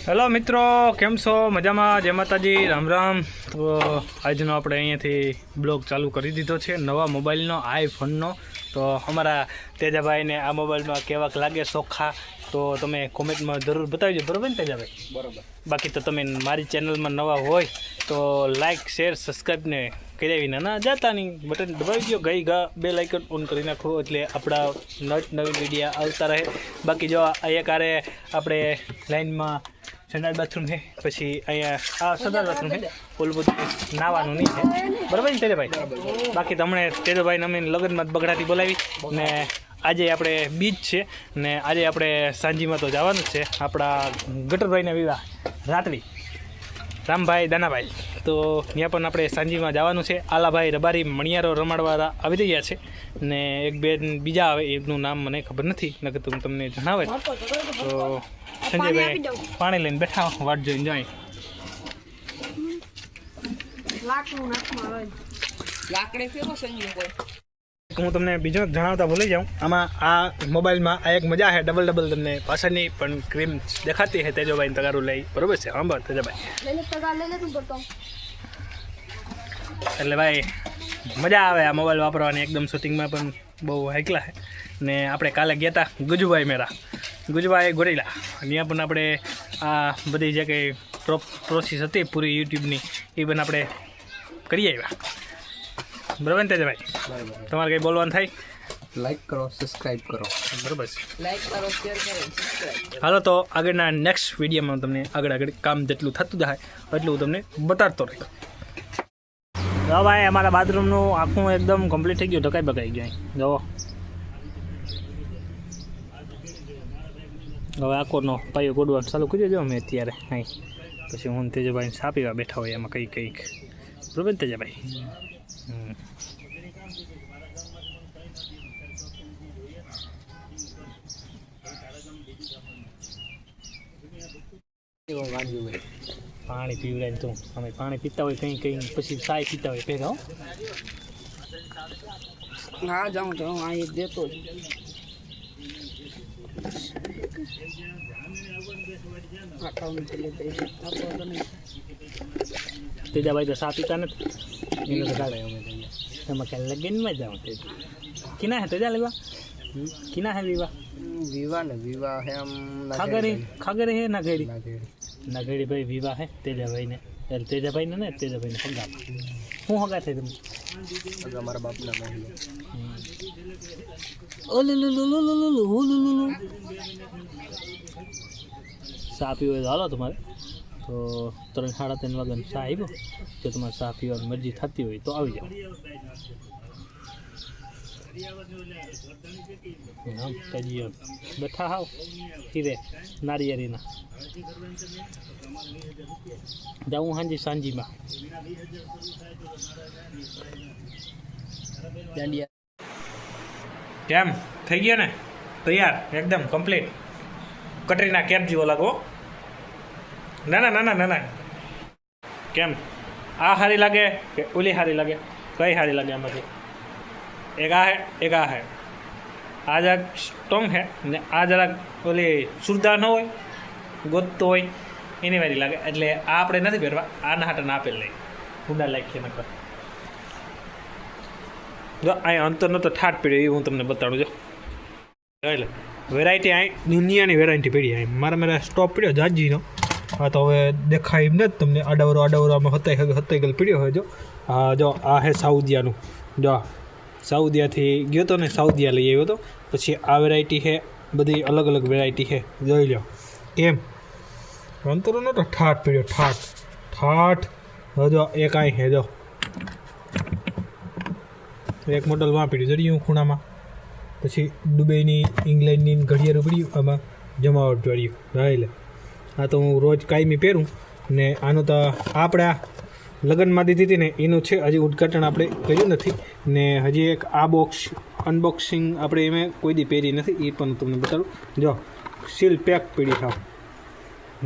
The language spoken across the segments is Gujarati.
હેલો મિત્રો, કેમ છો? મજામાં? જય માતાજી, રામ રામ. તો આજનો આપણે અહીંયાથી બ્લોગ ચાલુ કરી દીધો છે નવા મોબાઈલનો, આઈફોનનો. તો અમારા તેજાભાઈને આ મોબાઈલમાં કેવાક લાગે ચોખ્ખા તો તમે કોમેન્ટમાં જરૂર બતાવજો, બરાબર ને તેજાભાઈ? બરાબર. બાકી તો તમે મારી ચેનલમાં નવા હોય તો લાઇક, શેર, સબસ્ક્રાઈબને કરાવીને ના જાતા નહીં બટન દબાવી દો, બેલ આઇકન ઓન કરી નાખો એટલે આપણા નવી વિડીયો આવતા રહે. બાકી જો અહીંયા કારે આપણે લાઈનમાં સંડાસ બાથરૂમ છે, પછી અહીંયા આ સંડાસ બાથરૂમ છે, ઓલું બધું નાવાનું નહીં છે, બરાબર ને તેજભાઈ? બાકી તમને તેજભાઈને અમે લગ્નમાં જ બગડાથી બોલાવી ને આજે આપણે બીચ છે ને આજે આપણે સાંજીમાં તો જવાનું જ છે. આપણા ગટરભાઈના વિવાહ રાત્રિ રામભાઈ દાનાભાઈ, તો ત્યાં પણ આપણે સાંજીમાં જવાનું છે. આલાભાઈ રબારી મણિયારો રમાડવાળા આવી રહ્યા છે ને એક બેન બીજા આવે, એનું નામ મને ખબર નથી, નકર તો તમને જણાવે. તો સંજયભાઈ પાણી લઈને બેઠા વાટ જોઈને જાય. હું તમને બીજો જણાવતા ભૂલી જાઉં, આમાં આ મોબાઈલમાં આ એક મજા છે, ડબલ તમને પાછળની પણ ક્રીમ દેખાતી છે. તેજોભાઈ તગારું લઈ, બરોબર છે? હા, તેજોભાઈ એટલે ભાઈ મજા આવે આ મોબાઈલ વાપરવાની, એકદમ શૂટિંગમાં પણ બહુ હાઈકલા છે. ને આપણે કાલે ગયા હતા ગુજુભાઈ ગોરેલા, ત્યાં પણ આપણે આ બધી જે કંઈ પ્રોસેસ હતી પૂરી યુટ્યુબની એ પણ આપણે કરી આવ્યા, બરાબર ને તેજભાઈ? તમારે કંઈ બોલવાનું થાય? લાઈક કરો, સબસ્ક્રાઇબ કરો, બરાબર છે? લાઈક કરો, શેર કરો, સબસ્ક્રાઇબ. હાલો તો આગળના નેક્સ્ટ વિડીયોમાં તમને આગળ કામ જેટલું થતું જાય એટલું હું તમને બતાડતો રહ્યો. જો ભાઈ અમારા બાથરૂમનું આખું એકદમ કમ્પ્લીટ થઈ ગયું, ઢકાઈ બકાઈ ગયું. જુઓ હવે આખોનો પાયો ગોડવાનું ચાલુ કરી દેજો અમે અત્યારે અહીં, પછી હું તેજભાઈ ચા પીવા બેઠા હોય એમાં કંઈક, બરોબર ને તેજભાઈ? પાણી પીવડાય તું, અમે પાણી પીતા હોય કંઈ પછી ચાય પીતા હોય ભેગા. હા જાઉં તો હું અહીં દેતો જ. તેજાભાઈ તો ચા પીતા નથી, એને તો ગાડે અમે એમાં ક્યાં લગીનમાં જાઉં. તે કિના હે તેજા લેવા? કિના હે વિવાહ? વિવાહ હે આમ ખાગરે હે નાગેડી ભાઈ વિવાહ હે તેજાભાઈને, એટલે તેજાભાઈને ને તેજાભાઈને પગા શું હગા થાય તમે? અમારા બાપના મહિલા ચા પીવો તો હાલો તમારે, તો 3-3:30 વાગ્યાનો ચા આવ્યો, જો તમારે ચા પીવાની મરજી થતી હોય તો આવી જાઓ. બેઠા હાવ હીરે નારિયેરીના જાઉં સાંજીમાં. કેમ થઈ ગયો ને તૈયાર એકદમ કમ્પ્લીટ? કટરીના કેપ જેવો લાગો. ના કેમ આ સારી લાગે કે ઓલી સારી લાગે? કઈ સારી લાગે આમાંથી? એક આ હે આ જરાક સ્ટ્રોંગ છે ને આ જરાક ઓલી સુરદાર ન હોય, ગોતતો હોય એની વારી લાગે, એટલે આ આપણે નથી પહેરવા, આના હાટને આપેલ લઈ ગુંડા લાગીએ નકર. જો અહીંયા અંતરનો તો ઠાઠ પીડ્યો એ હું તમને બતાડું. જો એટલે વેરાયટી અહીં દુનિયાની વેરાયટી પીડી અહીં મારા સ્ટોપ પીડ્યો જાજીનો. હા તો હવે દેખાય એમ ને તમને આડાવરો આમાં હતાઈ ગયેલ પીડ્યો હોય. જો હા જો આ હે સાઉદિયાનું, જો સાઉદિયાથી ગયો હતો ને, સાઉદિયા લઈ આવ્યો હતો. પછી આ વેરાયટી છે, બધી અલગ અલગ વેરાયટી છે, જોઈ લો. એમ અંતરનો તો ઠાઠ પીડ્યો, ઠાઠ. જો એક અહીં છે, જો એક મોડલ વાં પીડ્યું જડ્યું ખૂણામાં. પછી દુબઈની ઇંગ્લેન્ડની ઘડિયાળું પીડ્યું, આમાં જમાવટ જોડ્યું. જોઈ લે, આ તો હું રોજ કાયમી પહેરું ને. આનું તો આપણા લગ્નમાં દીધી હતી ને એનું છે, હજી ઉદ્ઘાટન આપણે કર્યું નથી ને. હજી એક આ બોક્સ અનબોક્સિંગ આપણે એમાં કોઈ દી પહેરી નથી, એ પણ તમને બતાડું. જો સીલ પેક પીડી થાવ,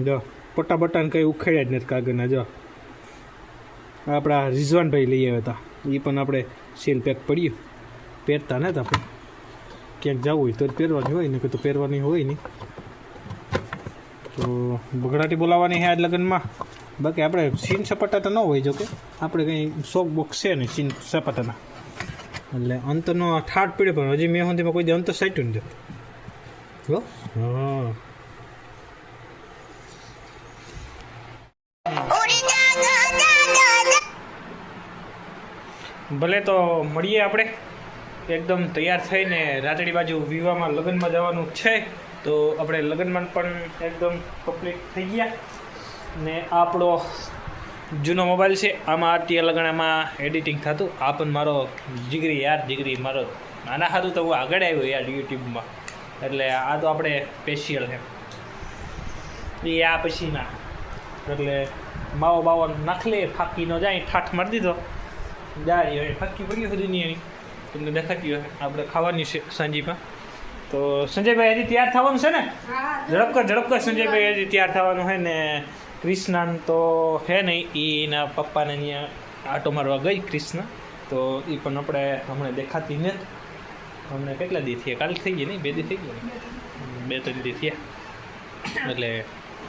જો પટ્ટા બટ્ટાને કંઈ ઉખેડ્યા જ નથી કાગળના. જો આપણા રિઝવાનભાઈ લઈ આવ્યા હતા, એ પણ આપણે સીલ પેક પડ્યું, પહેરતા ને આપણે ક્યાંક જવું હોય તો પહેરવાની હોય ને, કે તો પહેરવાની હોય નહીં. તો બગડાટી બોલાવવાની છે આજ લગ્નમાં. બાકી આપણે સીન સપાટા તો ન હોય, જો કે આપણે કંઈ શોક બોક્સ છે ને સીન સપાટાના, એટલે અંતરનો ઠાઠ પીડે, પણ હજી મેં સુધીમાં કોઈ દે અંતર સાઈટ્યું નથી. હો હા, ભલે તો મળીએ આપણે એકદમ તૈયાર થઈને રાતડી બાજુ વિવાહમાં લગ્નમાં જવાનું છે. તો આપણે લગ્નમાં પણ એકદમ કમ્પ્લીટ થઈ ગયા ને આપણો જૂનો મોબાઈલ છે, આમાં આરટીએ લગણામાં એડિટિંગ થતું. આ પણ મારો જીગરી મારો નાના ખાતું તો હું આગળ આવ્યો યાર યુટ્યુબમાં, એટલે આ તો આપણે સ્પેશિયલ છે એ આ પછીના, એટલે માવો બાવો નાખલે ફાંકી ન જાય, ઠાઠ મારી દીધો જાય હવે ફાંકી પડી સુધી નહીં એની તમને દેખાતી હોય. આપણે ખાવાની છે સાંજીમાં. તો સંજયભાઈ હજી તૈયાર થવાનું છે ને? ઝડપ કર સંજયભાઈ હજી તૈયાર થવાનું છે ને. ક્રિષ્ના તો હે નહીં, એના પપ્પાને અહીંયા આટો મારવા ગઈ ક્રિષ્ના, તો એ પણ આપણે હમણાં દેખાતી નથી. હમણાં કેટલા દી થયા? કાલે થઈ ગઈ નહીં, 2 દી થઈ ગઈ, 2-3 દી થયા. એટલે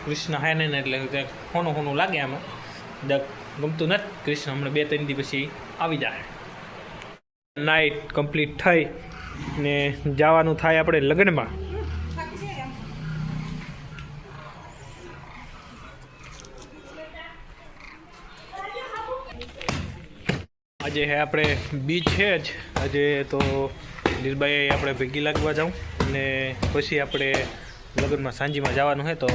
કૃષ્ણ હે નહીં ને, એટલે હોનું લાગે આમાં, ગમતું નથી કૃષ્ણ. હમણાં 2-3 દી પછી આવી જાય. નાઇટ કમ્પ્લીટ થઈ ને જવાનું થાય આપણે લગ્નમાં. આજે હે આપણે બીચ છે જ આજે, તો લીલબાઈ આપણે ભેગી લાગવા જાઉં ને પછી આપણે લગ્નમાં સાંજીમાં જવાનું છે. તો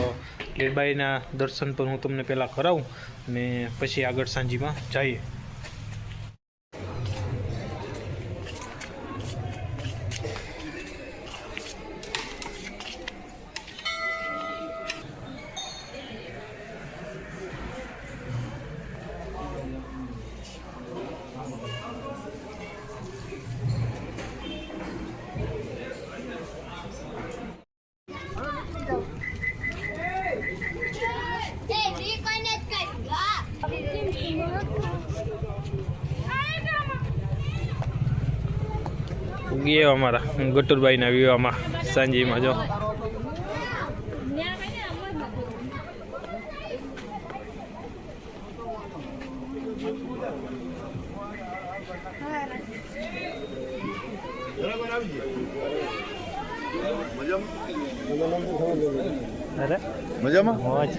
લીલબાઈના દર્શન પણ હું તમને પહેલાં કરાવું ને પછી આગળ સાંજીમાં જઈએ. ગયા અમારા ગટુરબાઈના વિવાહમાં સાંજીમાં જો. અરે મજામાં મોજ.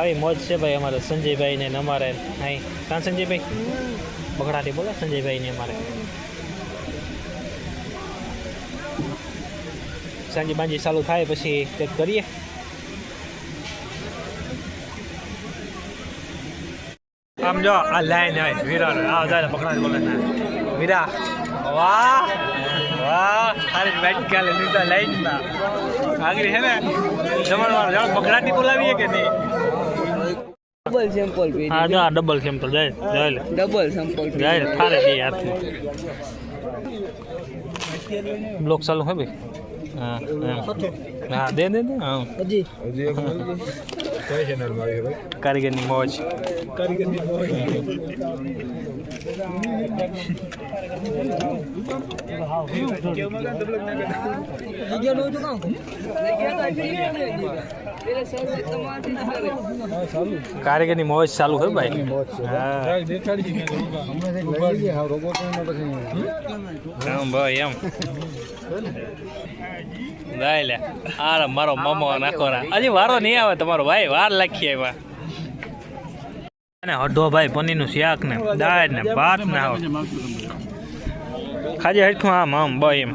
આવી મોજ છે ભાઈ અમારે સંજયભાઈ ને અમારે અહીં. કાં સંજયભાઈ બગડાટી બોલે સંજયભાઈ ને અમારે સાંજી બાંજી ચાલુ થાય પછી કંઈક કરીએ. આમ જો આ લાઈન હોય વીરા આ જાય બગડાટી બોલે વીરા. વાહ વાહ, ખાલી બેટ કાલે લીધા લાઈનમાં આગળ હે ને જમણવાર બગડાટી બોલાવીએ કે નહીં? ડબલ સેમ્પલ પી. હા જો આ ડબલ સેમ્પલ જાય લે ડબલ સેમ્પલ જાય થારે દે હાથમાં. બ્લોક ચાલુ હે ભાઈ. હા હા દે હા હજી કઈ ચેનલમાં આવી ભાઈ? કારીગરની મોજ. કારીગરની મોજ ચાલુ હોય ભાઈ. હા ભાઈ એમ જાય લે. આ મારો મામો નાખો હજી વારો નહીં આવે તમારો ભાઈ, વાર લાખી આવ્યા. હડો ભાઈ પનીરનું શાક ને દાળ ને ભાત ને ખાજે હરખું આમ આમ ભાઈ એમ.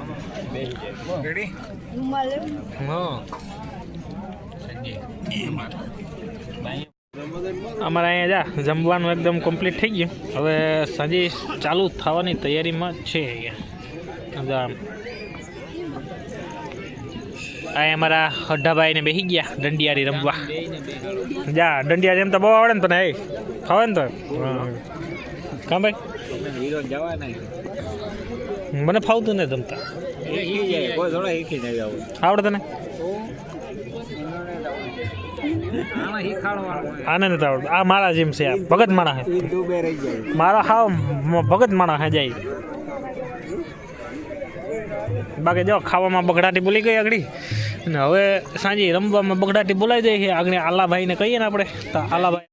અમારે અહીંયા જા જમવાનું એકદમ કમ્પ્લીટ થઈ ગયું. હવે સાંજે ચાલુ થવાની તૈયારીમાં છે અહીંયા. જા આ અમારા હઢાભાઈ ને બેસી ગયા દંડિયારી રમવા. જા દંડિયા જેમ તો બહુ આવડે ને તને એ ફાવે ને તો. કાં ભાઈ મને ફાવતું ને જમતા આવડે તને આને નથી આવડતું. આ મારા જેમ છે. આ ભગત માણા હે મારા હાવ ભગત માણા હે જાય. બાકી જો ખાવામાં બગડાટી બોલી ગઈ આગળ ને હવે સાંજે રમવામાં બગડાટી બોલાઈ જાય છે. આગળ આલાભાઈને કહીએ ને આપણે તો આલાભાઈ